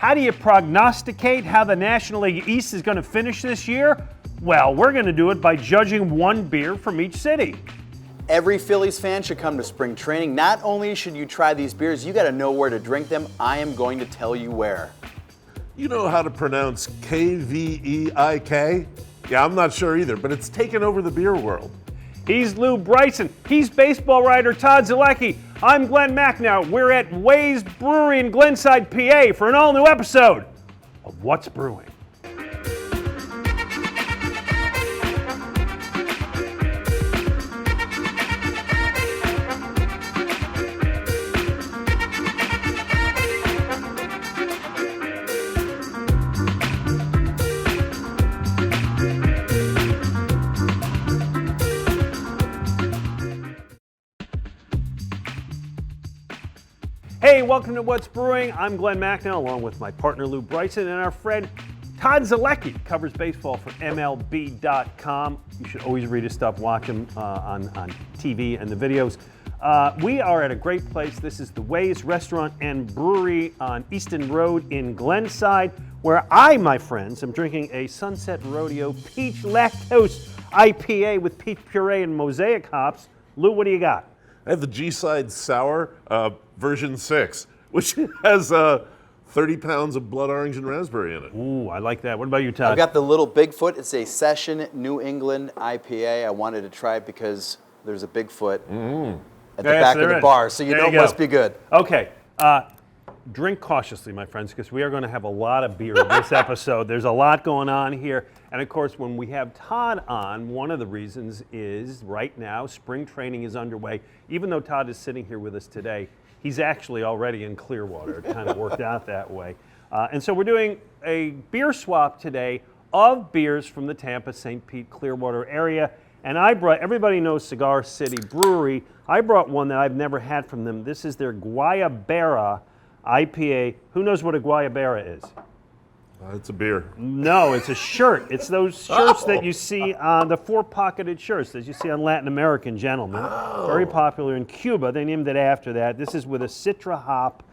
How do you prognosticate how the National League East is going to finish this year? Well, we're going to do it by judging one beer from each city. Every Phillies fan should come to spring training. Not only should you try these beers, you got to know where to drink them. I am going to tell you where. You know how to pronounce Kveik? Yeah, I'm not sure either, but it's taken over the beer world. He's Lew Bryson. He's baseball writer Todd Zalecki. I'm Glen Macnow. We're at Ways Brewery in Glenside, PA for an all-new episode of What's Brewing. Hey, welcome to What's Brewing. I'm Glen Macnow, along with my partner Lew Bryson, and our friend Todd Zalecki covers baseball for MLB.com. You should always read his stuff, watch him on TV and the videos. We are at a great place. This is the Ways Restaurant and Brewery on Easton Road in Glenside, where I, my friends, am drinking a Sunset Rodeo Peach Lactose IPA with peach puree and mosaic hops. Lew, what do you got? I have the G-Side Sour version 6, which has 30 pounds of blood orange and raspberry in it. Ooh, I like that. What about you, Todd? I've got the Little Bigfoot. It's a Session New England IPA. I wanted to try it because there's a Bigfoot at the back of the bar, so you know it must be good. Okay. Drink cautiously, my friends, because we are going to have a lot of beer this episode. There's a lot going on here. And of course, when we have Todd on, one of the reasons is right now, spring training is underway. Even though Todd is sitting here with us today, he's actually already in Clearwater. It kind of worked out that way. And so we're doing a beer swap today of beers from the Tampa, St. Pete, Clearwater area. And I brought, everybody knows Cigar City Brewery. I brought one that I've never had from them. This is their Guayabera IPA. Who knows what a Guayabera is? It's a beer. No, it's a shirt. It's those shirts that you see on the four-pocketed shirts that you see on Latin American gentlemen. Very popular in Cuba. They named it after that. This is with a Citra hop,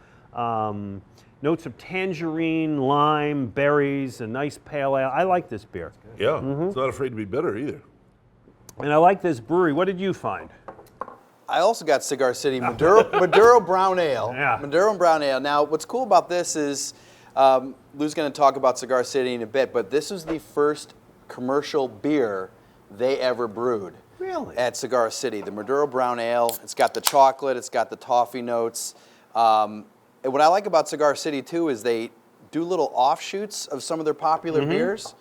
notes of tangerine, lime, berries, a nice pale ale. I like this beer. Yeah, it's not afraid to be bitter either. And I like this brewery. What did you find? I also got Cigar City Maduro Brown Ale. Yeah. Maduro Brown Ale. Now, what's cool about this is Lew's going to talk about Cigar City in a bit, but this was the first commercial beer they ever brewed. Really? At Cigar City. The Maduro Brown Ale. It's got the chocolate. It's got the toffee notes. And what I like about Cigar City, too, is they do little offshoots of some of their popular beers.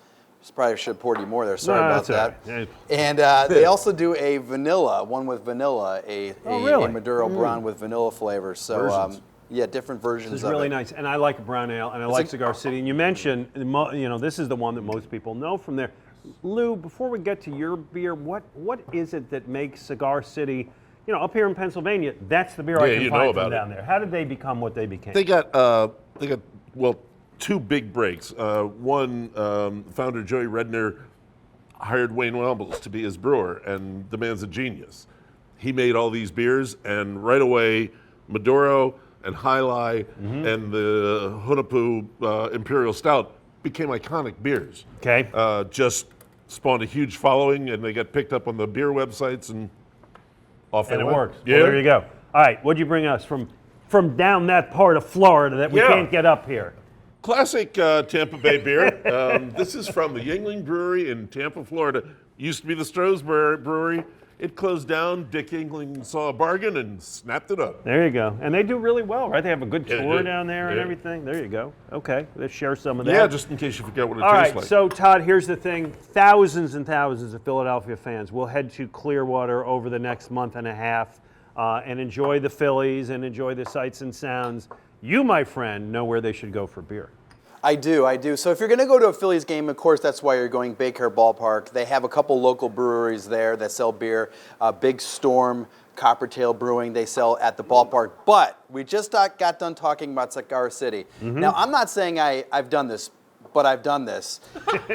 Probably should have poured you more there. Sorry about that. Right. And they also do a vanilla, one with vanilla, a Maduro Brown with vanilla flavor. So, yeah, different versions This is of really it. nice. And I like a brown ale, and I like Cigar City. And you mentioned, this is the one that most people know from there. Lew, before we get to your beer, what is it that makes Cigar City, up here in Pennsylvania, that's the beer I can find from down there. How did they become what they became? They got two big breaks. One, founder Joey Redner hired Wayne Wombles to be his brewer, and the man's a genius. He made all these beers, and right away, Maduro and High Life and the Hunapu Imperial Stout became iconic beers. Okay. Just spawned a huge following, and they got picked up on the beer websites, and off they went. And it works. Yeah. Well, there you go. All right, what'd you bring us from down that part of Florida that we can't get up here? Classic Tampa Bay beer. This is from the Yuengling Brewery in Tampa, Florida. Used to be the Stroh's Brewery. It closed down. Dick Yuengling saw a bargain and snapped it up. There you go. And they do really well, right? They have a good tour down there and everything. There you go. Okay, let's share some of that. Yeah, just in case you forget what it tastes like. All right, so Todd, here's the thing. Thousands and thousands of Philadelphia fans will head to Clearwater over the next month and a half and enjoy the Phillies and enjoy the sights and sounds. You, my friend, know where they should go for beer. I do. So if you're going to go to a Phillies game, of course, that's why you're going Baker Ballpark. They have a couple local breweries there that sell beer. Big Storm, Coppertail Brewing, they sell at the ballpark. But we just got done talking about Cigar City. Now, I'm not saying I've done this, but I've done this.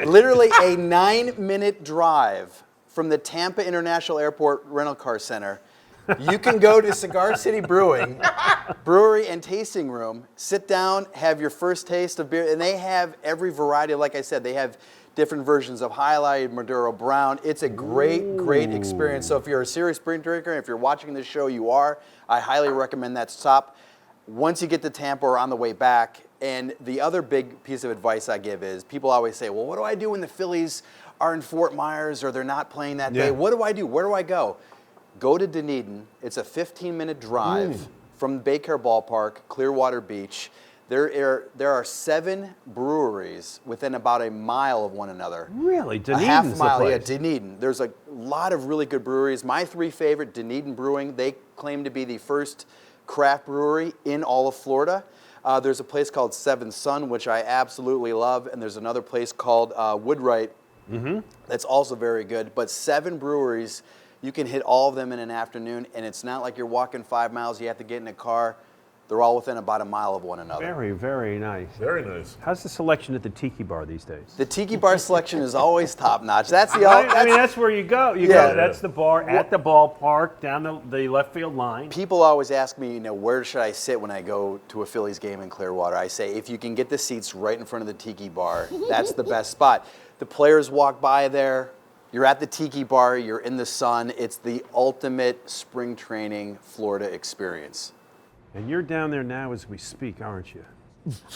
Literally a 9-minute drive from the Tampa International Airport Rental Car Center You can go to Cigar City Brewing, Brewery and Tasting Room, sit down, have your first taste of beer, and they have every variety. Like I said, they have different versions of Highlight, Maduro Brown. It's a great, great experience. So if you're a serious beer drinker, and if you're watching this show, you are, I highly recommend that stop. Once you get to Tampa or on the way back, and the other big piece of advice I give is, people always say, well, what do I do when the Phillies are in Fort Myers or they're not playing that day? What do I do? Where do I go? Go to Dunedin. It's a 15-minute drive from Baycare Ballpark, Clearwater Beach. There are 7 breweries within about a mile of one another. Really? A half Dunedin's mile, the yeah, place. Dunedin. There's a lot of really good breweries. My 3 favorite, Dunedin Brewing, they claim to be the first craft brewery in all of Florida. There's a place called Seven Sun, which I absolutely love, and there's another place called Woodwright that's also very good. But 7 breweries, you can hit all of them in an afternoon, and it's not like you're walking 5 miles, you have to get in a car. They're all within about a mile of one another. Very, very nice. Very nice. How's the selection at the Tiki Bar these days? The Tiki Bar selection is always top notch. That's the I mean, that's where you go. You Yeah. go. That's the bar at the ballpark down the left field line. People always ask me, where should I sit when I go to a Phillies game in Clearwater? I say, if you can get the seats right in front of the Tiki Bar, that's the best spot. The players walk by there. You're at the Tiki Bar. You're in the sun. It's the ultimate spring training Florida experience. And you're down there now as we speak, aren't you?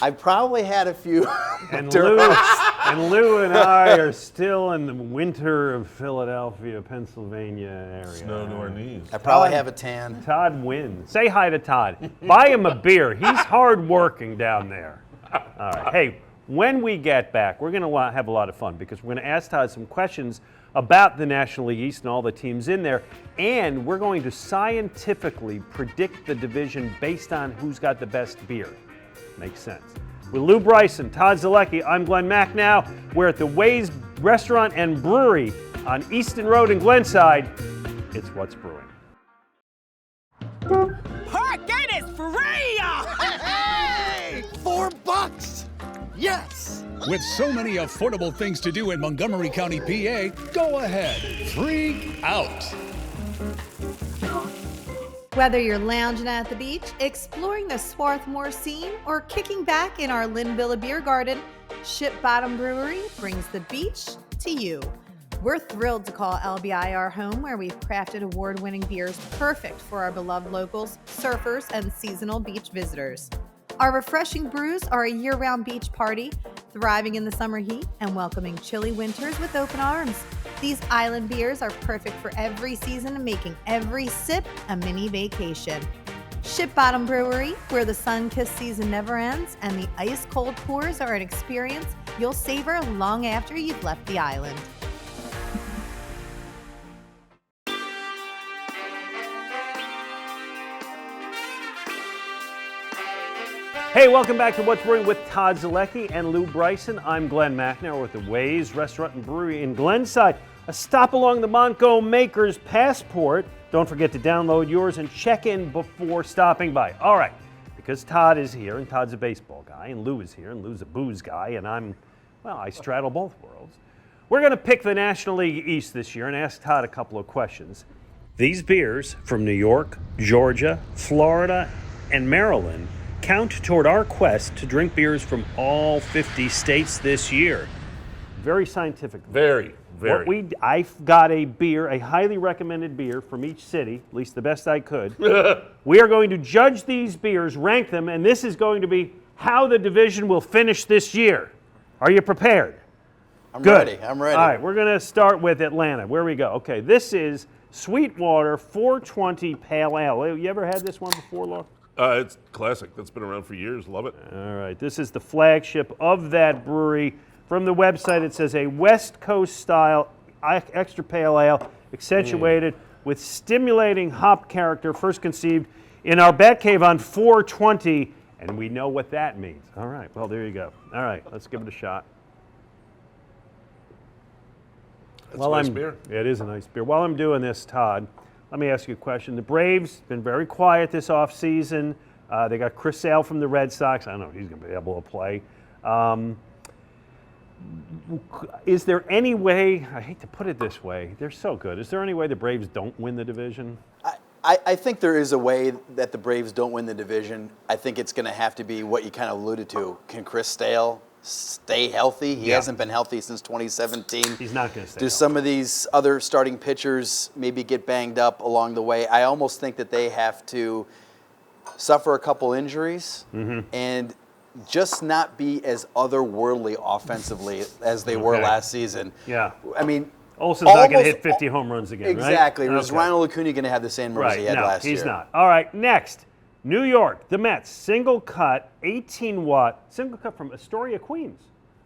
I probably had a few. And Lew and I are still in the winter of Philadelphia, Pennsylvania area. Snow to our knees. I probably have a tan. Todd wins. Say hi to Todd. Buy him a beer. He's hard working down there. All right. Hey, when we get back, we're going to have a lot of fun because we're going to ask Todd some questions about the National League East and all the teams in there, and we're going to scientifically predict the division based on who's got the best beer. Makes sense. With Lew Bryson, Todd Zalecki, I'm Glen Macnow. We're at the Ways Restaurant and Brewery on Easton Road in Glenside. It's What's Brewing. Parking is free! Hey! $4! Yes! With so many affordable things to do in Montgomery County, PA, go ahead. Freak out. Whether you're lounging at the beach, exploring the Swarthmore scene, or kicking back in our Lynn Villa beer garden, Ship Bottom Brewery brings the beach to you. We're thrilled to call LBI our home, where we've crafted award-winning beers perfect for our beloved locals, surfers, and seasonal beach visitors. Our refreshing brews are a year-round beach party, thriving in the summer heat and welcoming chilly winters with open arms. These island beers are perfect for every season and making every sip a mini vacation. Ship Bottom Brewery, where the sun-kissed season never ends and the ice-cold pours are an experience you'll savor long after you've left the island. Hey, welcome back to What's Brewing with Todd Zalecki and Lew Bryson. I'm Glen Macnow. We're at the Ways Restaurant and Brewery in Glenside. A stop along the Montgo Maker's Passport. Don't forget to download yours and check in before stopping by. All right, because Todd is here, and Todd's a baseball guy, and Lew is here, and Lew's a booze guy, and I straddle both worlds. We're going to pick the National League East this year and ask Todd a couple of questions. These beers from New York, Georgia, Florida, and Maryland count toward our quest to drink beers from all 50 states this year. Very scientific. Very, very. I've got a beer, a highly recommended beer from each city, at least the best I could. We are going to judge these beers, rank them, and this is going to be how the division will finish this year. Are you prepared? I'm Good. ready. I'm ready. All right, we're going to start with Atlanta. Where we go? Okay, this is Sweetwater 420 Pale Ale. You ever had this one before, Laura? It's classic. That's been around for years. Love it. All right, this is the flagship of that brewery. From the website, it says a West Coast style extra pale ale, accentuated with stimulating hop character, first conceived in our Batcave on 420, and we know what that means. All right, well, there you go. All right, let's give it a shot. That's a nice beer. It is a nice beer. While I'm doing this, Todd, let me ask you a question. The Braves been very quiet this offseason. They got Chris Sale from the Red Sox. I don't know if he's going to be able to play. Is there any way, I hate to put it this way, they're so good. Is there any way the Braves don't win the division? I think there is a way that the Braves don't win the division. I think it's going to have to be what you kind of alluded to. Can Chris Sale stay healthy? He hasn't been healthy since 2017. He's not going to stay Do healthy. some of these other starting pitchers maybe get banged up along the way? I almost think that they have to suffer a couple injuries and just not be as otherworldly offensively as they were last season. Yeah. I mean, Olsen's not going to almost- hit 50 home runs again, exactly. right? Is Ryan Acuna going to have the same numbers he had no, last year? he's not. All right, next. New York, the Mets, single cut, 18-watt, single cut from Astoria, Queens,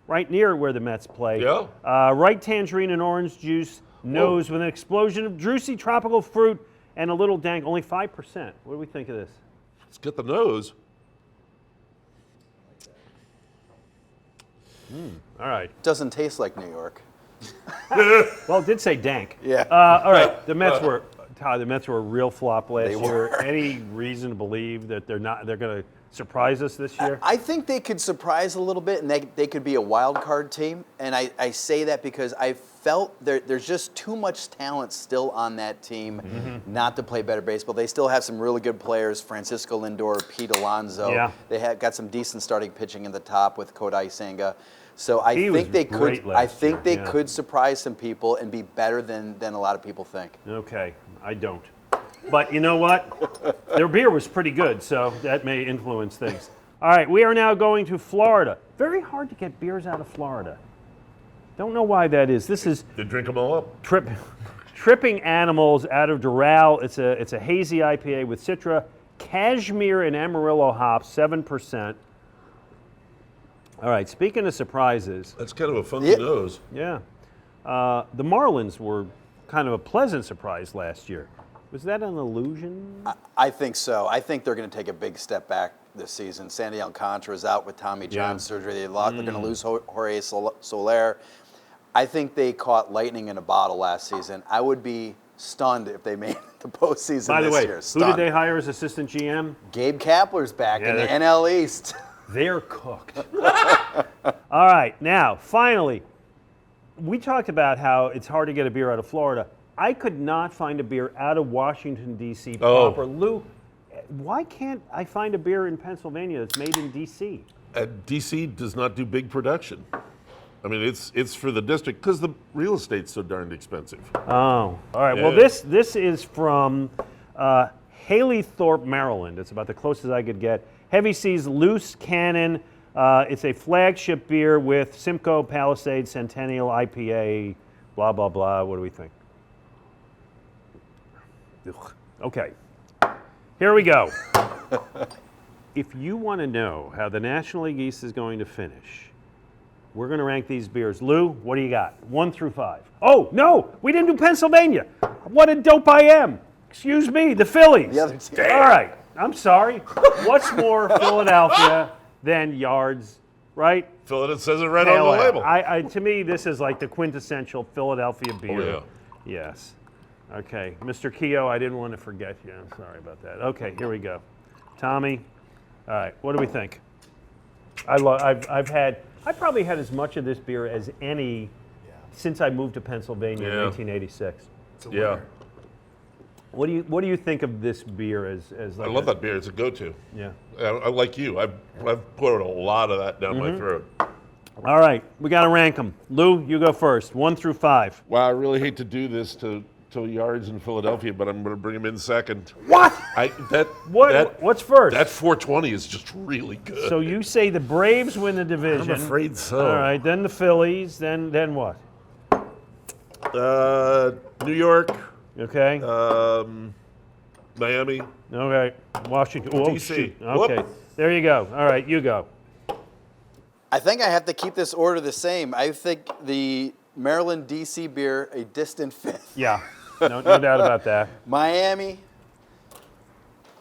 right near where the Mets play. Yeah. Right tangerine and orange juice, nose with an explosion of juicy tropical fruit and a little dank, only 5%. What do we think of this? Let's get the nose. All right. Doesn't taste like New York. Well, it did say dank. Yeah. All right. The Mets were, Todd, the Mets were a real flop last year. Any reason to believe that they're going to surprise us this year? I think they could surprise a little bit, and they could be a wild card team. And I say that because I felt there's just too much talent still on that team not to play better baseball. They still have some really good players, Francisco Lindor, Pete Alonso. Yeah. They have got some decent starting pitching in the top with Kodai Senga. So I He was think they great could. last I think year, they yeah. could surprise some people and be better than a lot of people think. Okay, I don't. But you know what? Their beer was pretty good, so that may influence things. All right, we are now going to Florida. Very hard to get beers out of Florida. Don't know why that is. This is They drink them all up. Tripping Animals out of Doral. It's a hazy IPA with Citra, Cashmere, and Amarillo hops, 7%. All right, speaking of surprises, That's kind of a funky nose. yeah, the Marlins were kind of a pleasant surprise last year. Was that an illusion? I think so. I think they're going to take a big step back this season. Sandy Alcantara is out with Tommy John surgery. They're going to lose Jorge Soler. I think they caught lightning in a bottle last season. I would be stunned if they made the postseason By the this way, year. who Stunned. did they hire as assistant GM? Gabe Kapler's back in the they're- NL East. They're cooked. All right, now, finally, we talked about how it's hard to get a beer out of Florida. I could not find a beer out of Washington, D.C. proper. Lou, why can't I find a beer in Pennsylvania that's made in D.C.? DC does not do big production. I mean, it's for the district because the real estate's so darned expensive. Oh, all right. Well, Yeah. this is from Haleythorpe, Maryland. It's about the closest I could get. Heavy Seas Loose Cannon. It's a flagship beer with Simcoe Palisade Centennial IPA, blah, blah, blah. What do we think? Ugh. Okay. Here we go. If you want to know how the National League East is going to finish, we're going to rank these beers. Lou, what do you got? 1 through 5. Oh, no, we didn't do Pennsylvania. What a dope I am. Excuse me, the Phillies. The other team. All right, I'm sorry. What's more Philadelphia than Yards, right? It says it right on Pale the ale. label. To me, this is like the quintessential Philadelphia beer. Oh, Yes. Okay, Mr. Keogh, I didn't want to forget you. I'm sorry about that. Okay, here we go. Tommy, all right, what do we think? I've probably had as much of this beer as any since I moved to Pennsylvania in Yeah. 1986. Yeah. What do you think of this beer as like I love that beer. It's a go-to. Yeah. I like you. I've poured a lot of that down my throat. All right, we got to rank them. Lou, you go first. 1 through 5. Wow, I really hate to do this to Yards in Philadelphia, but I'm going to bring him in second. What? What's first? That 420 is just really good. So you say the Braves win the division. I'm afraid so. All right, then the Phillies, then what? New York, Okay. Miami. Okay. Washington. Oh, DC. shoot. Whoop. Okay. There you go. All right, you go. I think I have to keep this order the same. I think the Maryland DC beer a distant fifth. Yeah. No doubt about that. Miami.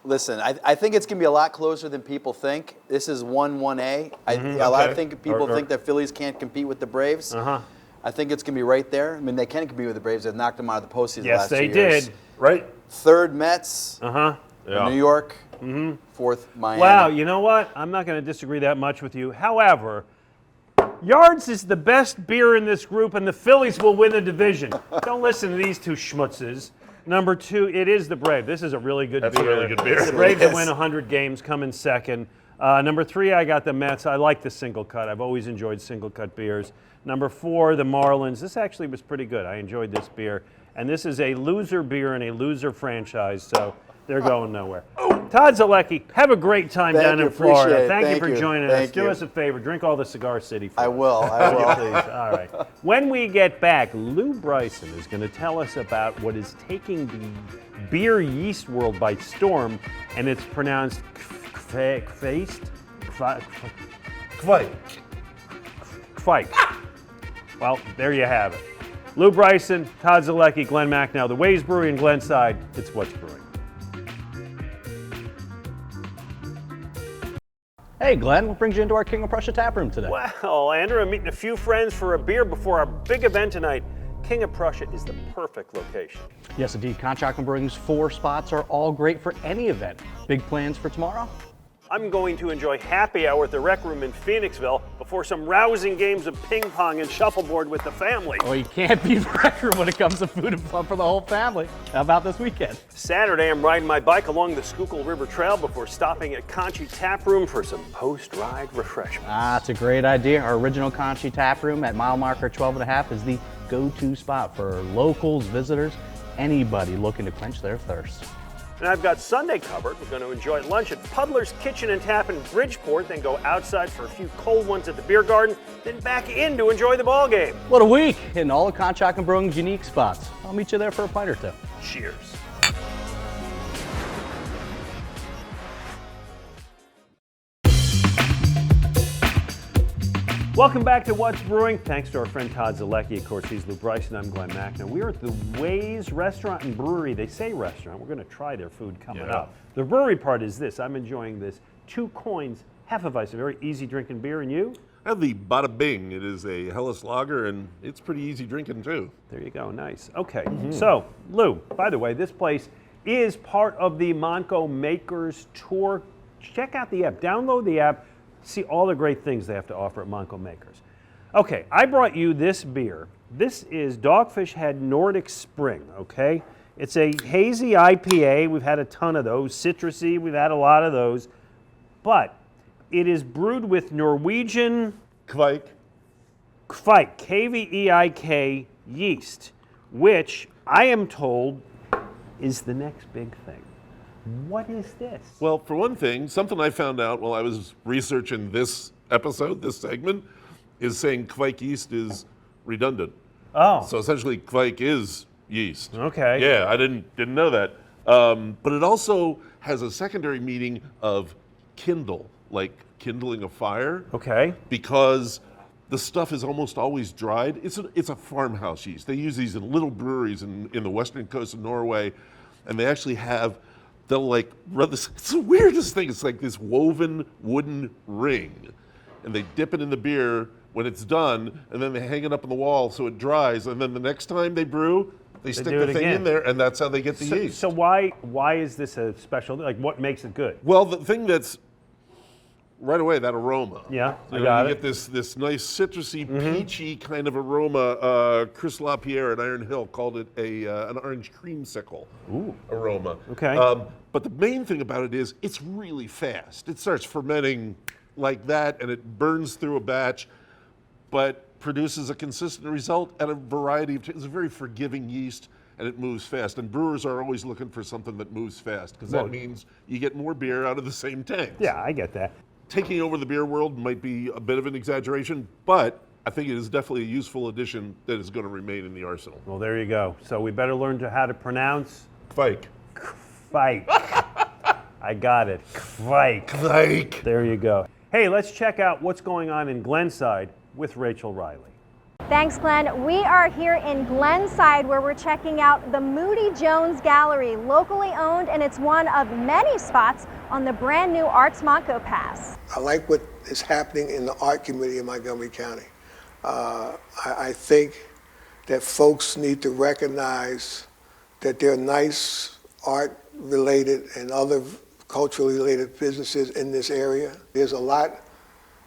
Listen, I think it's going to be a lot closer than people think. This is 1-1A. A lot of people think that Phillies can't compete with the Braves. Uh-huh. I think it's going to be right there. I mean, they can compete with the Braves. They've knocked them out of the postseason the Yes, last they 2 years. did. Right? Third, Mets. Uh-huh. Yeah. New York. Fourth, Miami. Wow, you know what? I'm not going to disagree that much with you. However, Yards is the best beer in this group, and the Phillies will win the division. Don't listen to these two schmutzes. Number 2, it is the Brave. This is a really good That's a beer. really good beer. The Braves that win 100 games come in second. Number 3, I got the Mets. I like the single cut. I've always enjoyed single cut beers. Number 4, the Marlins. This actually was pretty good. I enjoyed this beer. And this is a loser beer in a loser franchise, so they're going nowhere. Todd Zalecki, have a great time down in Florida. Appreciate it. Thank you for joining us. Thank Do you. us a favor. Drink all the Cigar City for I us. will. I will. Please. All right. When we get back, Lew Bryson is going to tell us about what is taking the beer yeast world by storm, and it's pronounced kveist? Kvike. Well, there you have it. Lew Bryson, Todd Zalecki, Glen Macnow, the Ways Brewery in Glenside. It's What's Brewing. Hey Glenn, what brings you into our King of Prussia tap room today? Well, Andrew, I'm meeting a few friends for a beer before our big event tonight. King of Prussia is the perfect location. Yes indeed, Conshohocken Brewing's 4 spots are all great for any event. Big plans for tomorrow? I'm going to enjoy happy hour at the Rec Room in Phoenixville before some rousing games of ping pong and shuffleboard with the family. Well, you can't beat the record when it comes to food and fun for the whole family. How about this weekend? Saturday, I'm riding my bike along the Schuylkill River Trail before stopping at Conchi Tap Room for some post-ride refreshments. That's a great idea. Our original Conchi tap room at mile marker 12.5 is the go-to spot for locals, visitors, anybody looking to quench their thirst. And I've got Sunday covered. We're going to enjoy lunch at Puddler's Kitchen and Tap in Bridgeport, then go outside for a few cold ones at the beer garden, then back in to enjoy the ball game. What a week! Hitting all of Conshohocken Brewing's unique spots. I'll meet you there for a pint or two. Cheers. Welcome back to What's Brewing. Thanks to our friend Todd Zalecki. Of course, he's Lew Bryson. I'm Glen Macnow. We're at the Ways Restaurant and Brewery. They say restaurant. We're going to try their food coming up. The brewery part is this. I'm enjoying this 2 Coins Hefeweizen, a very easy drinking beer. And you? I have the Bada Bing. It is a Helles lager, and it's pretty easy drinking too. There you go. Nice. Okay. So, Lew, by the way, this place is part of the Monco Makers Tour. Check out the app. Download the app. See all the great things they have to offer at Monco Makers. Okay, I brought you this beer. This is Dogfish Head Nordic Spring, okay? It's a hazy IPA. We've had a ton of those. Citrusy, we've had a lot of those. But it is brewed with Norwegian Kvike. K-V-E-I-K yeast, which I am told is the next big thing. What is this? Well, for one thing, something I found out while I was researching this episode, this segment, is saying Kvike yeast is redundant. Oh. So essentially, Kvike is yeast. Okay. Yeah, I didn't know that. But it also has a secondary meaning of kindle, like kindling a fire. Okay. Because the stuff is almost always dried. It's a farmhouse yeast. They use these in little breweries in the western coast of Norway, and they actually have. They'll like run this. It's the weirdest thing. It's like this woven wooden ring, and they dip it in the beer when it's done, and then they hang it up on the wall so it dries. And then the next time they brew, they stick do the it thing again. in there, and that's how they get the yeast. So why is this a special? Like, what makes it good? Well, the thing that's right away, that aroma. Yeah, I You got You it. get this nice citrusy, peachy kind of aroma. Chris LaPierre at Iron Hill called it an orange creamsicle aroma. Okay. But the main thing about it is it's really fast. It starts fermenting like that, and it burns through a batch, but produces a consistent result at a variety of. It's a very forgiving yeast, and it moves fast. And brewers are always looking for something that moves fast, because that means you get more beer out of the same tank. Yeah, I get that. Taking over the beer world might be a bit of an exaggeration, but I think it is definitely a useful addition that is going to remain in the arsenal. Well, there you go. So we better learn how to pronounce Kvike. Kvike. I got it. Kvike. Kvike. There you go. Hey, let's check out what's going on in Glenside with Rachel Riley. Thanks, Glenn. We are here in Glenside where we're checking out the Moody Jones Gallery, locally owned, and it's one of many spots on the brand new Arts Monco Pass. I like what is happening in the art community in Montgomery County. I think that folks need to recognize that there are nice art-related and other culturally related businesses in this area. There's a lot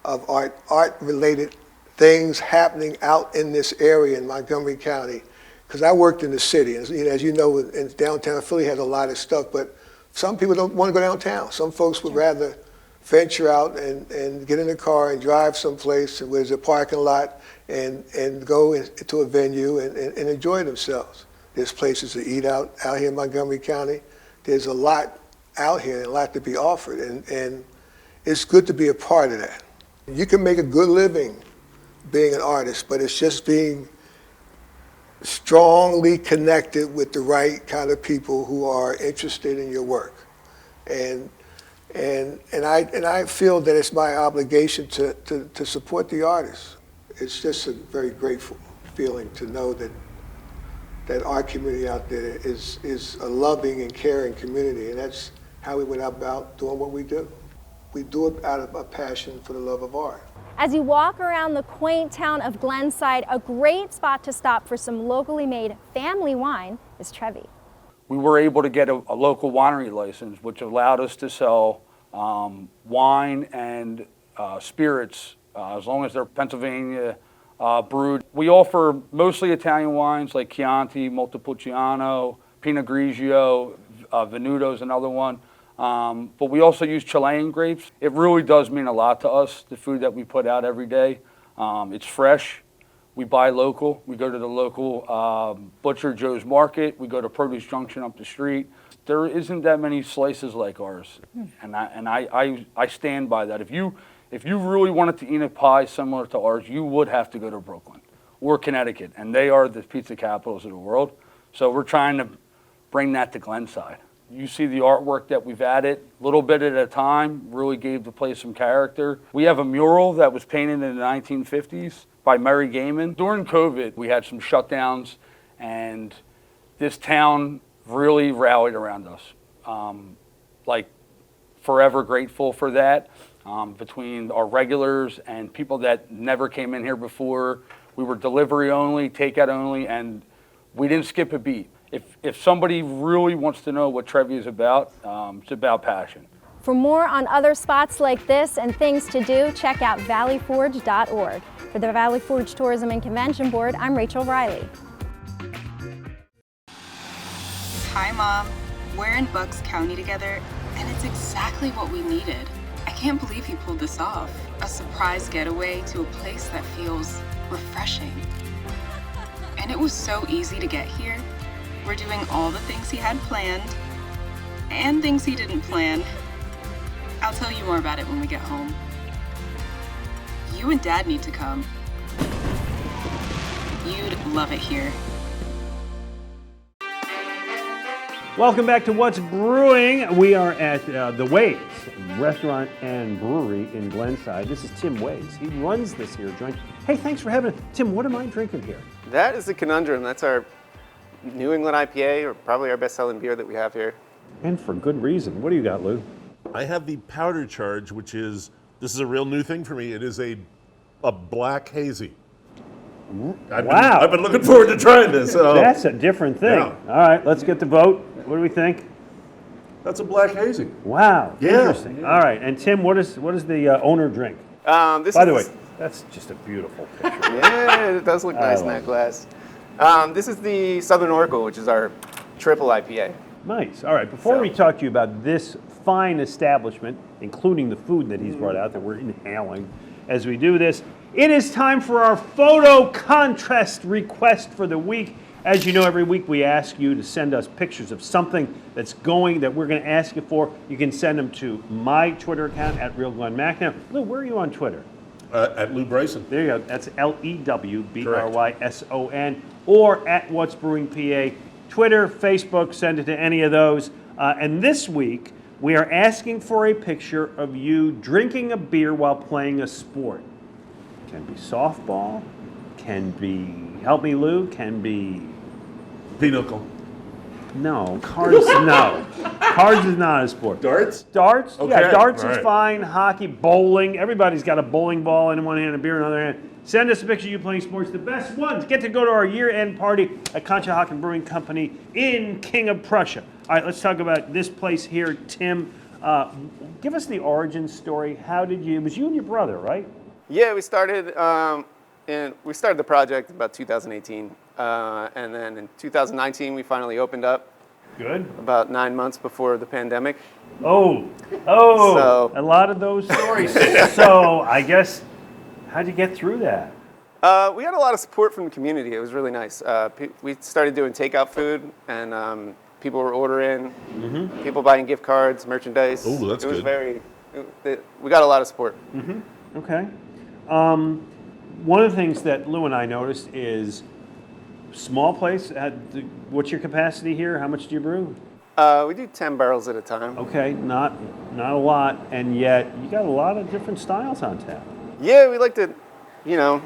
of art-related things happening out in this area in Montgomery County, because I worked in the city, and as you know, in downtown Philly has a lot of stuff, but some people don't want to go downtown. Some folks would rather venture out and get in a car and drive someplace where there's a parking lot and go into a venue and enjoy themselves. There's places to eat out here in Montgomery County. There's a lot out here and a lot to be offered, and it's good to be a part of that. You can make a good living being an artist, but it's just being strongly connected with the right kind of people who are interested in your work. And I feel that it's my obligation to support the artists. It's just a very grateful feeling to know that our community out there is a loving and caring community, and that's how we went about doing what we do. We do it out of a passion for the love of art. As you walk around the quaint town of Glenside, a great spot to stop for some locally made family wine is Trevi. We were able to get a local winery license, which allowed us to sell wine and spirits, as long as they're Pennsylvania brewed. We offer mostly Italian wines like Chianti, Montepulciano, Pinot Grigio, Venuto's another one. But we also use Chilean grapes. It really does mean a lot to us, the food that we put out every day. It's fresh. We buy local. We go to the local Butcher Joe's Market. We go to Produce Junction up the street. There isn't that many slices like ours, and I stand by that. If you really wanted to eat a pie similar to ours, you would have to go to Brooklyn or Connecticut, and they are the pizza capitals of the world. So we're trying to bring that to Glenside. You see the artwork that we've added, a little bit at a time, really gave the place some character. We have a mural that was painted in the 1950s by Mary Gaiman. During COVID, we had some shutdowns, and this town really rallied around us. Like, forever grateful for that. Between our regulars and people that never came in here before, we were delivery only, takeout only, and we didn't skip a beat. If somebody really wants to know what Trevi is about, it's about passion. For more on other spots like this and things to do, check out valleyforge.org. For the Valley Forge Tourism and Convention Board, I'm Rachel Riley. Hi, Mom. We're in Bucks County together, and it's exactly what we needed. I can't believe he pulled this off. A surprise getaway to a place that feels refreshing. And it was so easy to get here. We're doing all the things he had planned, and things he didn't plan. I'll tell you more about it when we get home. You and Dad need to come. You'd love it here. Welcome back to What's Brewing. We are at the Waves Restaurant and Brewery in Glenside. This is Tim Waves. He runs this here joint. Hey, thanks for having us. Tim, what am I drinking here? That is the Conundrum. That's our New England IPA, or probably our best-selling beer that we have here. And for good reason. What do you got, Lou? I have the Powder Charge, which is, this is a real new thing for me. It is a black hazy. I've been looking forward to trying this. That's a different thing. Yeah. All right, let's get the vote. What do we think? That's a black hazy. Wow, Yeah. interesting. All right, and Tim, what does the owner drink? By the way, that's just a beautiful picture. Yeah, it does look nice in that glass. This is the Southern Oracle, which is our triple IPA. Nice. All right, before we talk to you about this fine establishment, including the food that he's brought out that we're inhaling as we do this, it is time for our photo contest request for the week. As you know, every week we ask you to send us pictures of something that we're going to ask you for. You can send them to my Twitter account at Real Glen Macnow. Lou, where are you on Twitter? At Lew Bryson. There you go. That's LEWBRYSON. Or at What's Brewing PA. Twitter, Facebook, send it to any of those. And this week, we are asking for a picture of you drinking a beer while playing a sport. Can be softball, can be, help me Lou, can be... Pinochle. No, cards, no. Cards is not a sport. Darts? Darts? Okay. Yeah, darts All is right. fine. Hockey, bowling. Everybody's got a bowling ball in one hand and a beer in the other hand. Send us a picture of you playing sports. The best ones get to go to our year-end party at Conshohocken Brewing Company in King of Prussia. All right, let's talk about this place here. Tim, give us the origin story. How did you, it was you and your brother, right? Yeah, we started the project about 2018. And then in 2019, we finally opened up. Good. About 9 months before the pandemic. So, a lot of those stories. So I guess, how'd you get through that? We had a lot of support from the community. It was really nice. We started doing takeout food, and people were ordering, people buying gift cards, merchandise. Oh, that's good. We got a lot of support. Okay. One of the things that Lew and I noticed is small place. What's your capacity here? How much do you brew? We do 10 barrels at a time. Okay, not a lot, and yet you got a lot of different styles on tap. Yeah, we like to,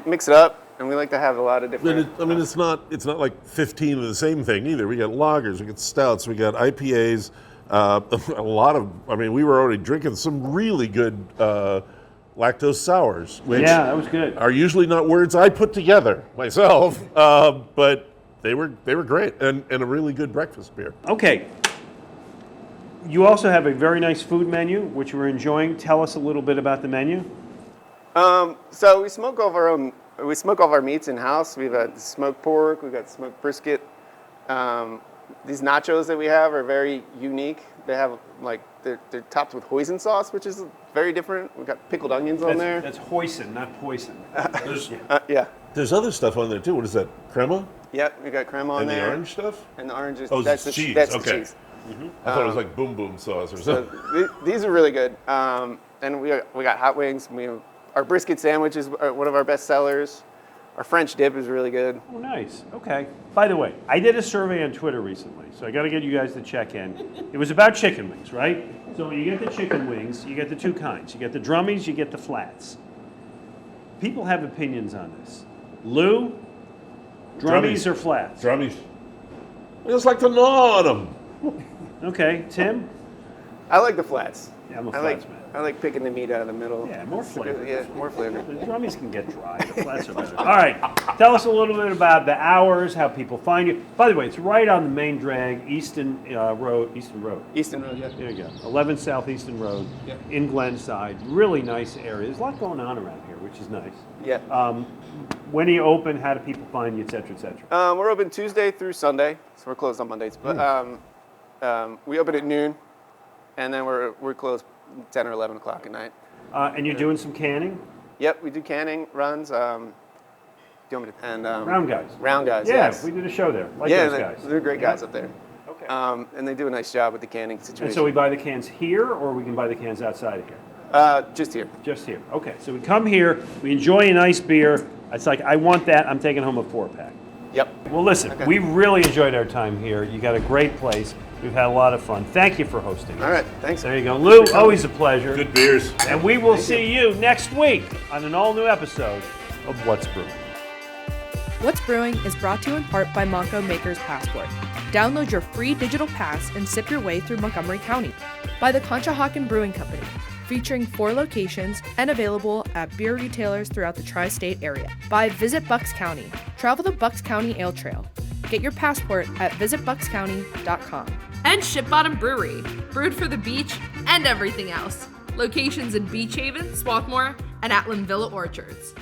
mix it up, and we like to have a lot of different. It's not like 15 of the same thing either. We got lagers, we got stouts, we got IPAs. A lot of. We were already drinking some really good lactose sours, which that was good. Are usually not words I put together myself, but they were great and a really good breakfast beer. Okay. You also have a very nice food menu, which we're enjoying. Tell us a little bit about the menu. So we smoke all of our meats in house. We've got smoked pork, we've got smoked brisket. These nachos that we have are very unique. They have they're topped with hoisin sauce, which is very different. We've got pickled onions on there. That's hoisin, not poison. Yeah. There's other stuff on there too. What is that? Crema? Yep, we got crema on and there. And the orange stuff? And the orange is that's the cheese. That's okay. the cheese. I thought it was like boom boom sauce or something. So these are really good. And we got hot wings. Our brisket sandwich is one of our best sellers. Our French dip is really good. Oh, nice. Okay. By the way, I did a survey on Twitter recently, so I got to get you guys to check in. It was about chicken wings, right? So when you get the chicken wings, you get the two kinds. You get the drummies, you get the flats. People have opinions on this. Lew, drummies or flats? Drummies. I just like to gnaw on them. Okay. Tim? I like the flats. Yeah, I'm a flats man. I like picking the meat out of the middle. Yeah, more flavor. Yeah, more flavor. The drummies can get dry. The flats are better. All right. Tell us a little bit about the hours, how people find you. By the way, it's right on the main drag, Easton Road. Easton Road, yeah. There you go. 11 South Easton Road in Glenside. Really nice area. There's a lot going on around here, which is nice. Yeah. When are you open? How do people find you, et cetera, et cetera? We're open Tuesday through Sunday, so we're closed on Mondays. But we open at noon, and then we're closed 10 or 11 o'clock at night. And you're doing some canning? Yep, we do canning runs. Round guys. Round guys. Yeah, yes. we did a show there. Like yeah, those guys. They're great guys up there. Okay. And they do a nice job with the canning situation. And so we buy the cans here, or we can buy the cans outside of here? Just here. Just here. Okay. So we come here, we enjoy a nice beer. It's like, I want that. I'm taking home a 4-pack. Yep. Well, listen, we really enjoyed our time here. You got a great place. We've had a lot of fun. Thank you for hosting us. All right, thanks. There you go. Lew, always a pleasure. Good beers. And we will see you next week on an all-new episode of What's Brewing. What's Brewing is brought to you in part by Monco Maker's Passport. Download your free digital pass and sip your way through Montgomery County. By the Conshohocken Brewing Company, featuring 4 locations and available at beer retailers throughout the tri-state area. By Visit Bucks County. Travel the Bucks County Ale Trail. Get your passport at visitbuckscounty.com. And Ship Bottom Brewery, brewed for the beach and everything else. Locations in Beach Haven, Swarthmore, and Atlan Villa Orchards.